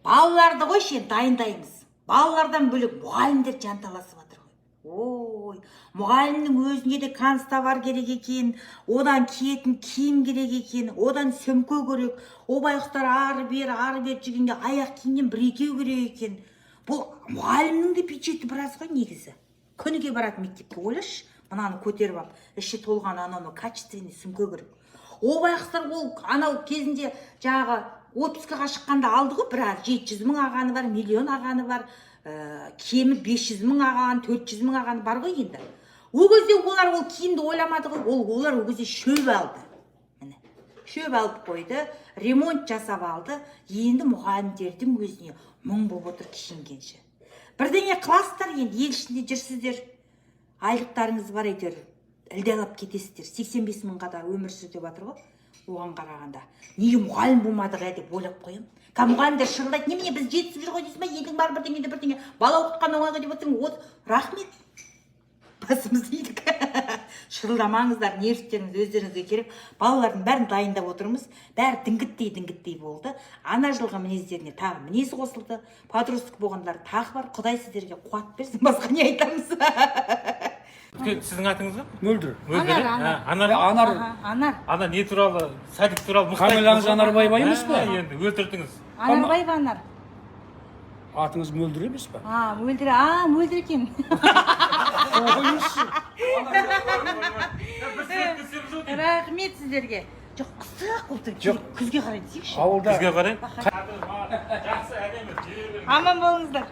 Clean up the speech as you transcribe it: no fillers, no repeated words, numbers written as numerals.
Балаларды қойшы, дайындаймыз. Балалардан бөлек мұғалімдер жанталасып жатыр ғой. Ой, мұғалімнің өзіне де канцтовар керек екен, одан киетін киім керек екен, одан сөмке керек. О байғұстар ары бер жүргенде аяқ киімнен бір-екеу керек екен. Бұл мұғалімнің де бюджеті біраз ғой негізі. Күніге барады мектепке, ойлашы, мынаны көтеріп алып, іші толған анау качественный сөмке керек. О байғұстар ол анау кезінде жағы отпускаға шыққанда алды ғой, біраз 700 мың ағаны бар, миллион ағаны бар, кемі 500 мың ағаны, 400 мың ағаны бар ғой енді. Ол кезде олар ол киімді ойламады ғой, олар ол кезде шөп алды. Міне, шөп алып қойды, ремонт жасап алды, енді мұғалімдердің өзіне мың болып отыр киінгенше. Бірдеңе қыласыздар енді, ел ішінде жүрсіздер, айлықтарыңыз бар әйтеуір, ілдалап кетесіздер, 85 мыңға да өмір сүріп жатыр ғой. Оған қарағанда неге мұғалім болмадық деп ойлап қоямын. Мұғалімдер шырылдайды, немене біз жетісіп жүр ғой дейсің бе, елдің бар бірдеңе бала оқытқан оңайға деп отырсың, рахмет, басымызды едік. Шырылдамаңыздар, нервтеріңіз өздеріңізге керек. Балалардың бәрін дайындап отырмыз, бәрі діңгіттей болды. Ана жылғы мінездеріне тағы мінез қосылды, подростық болғандар тағы бар. Құдай сіздерге қуат берсін, басқа не айтамыз. Сіздің атыңыз ба? Мөлдір. Анар не туралы, садик туралы мұқтай. Камилаңыз Анарбаева емес пе? Енді өлтірдіңіз. Анарбаева Анар. Атыңыз Мөлдір емес пе? Мөлдір екен. Рахмет сіздерге. Жоқ, қысық отыр. Күзге қарай десейікші. Ауылда. Күзге қарай? Жақсы әдемі. Аман болыңыздар.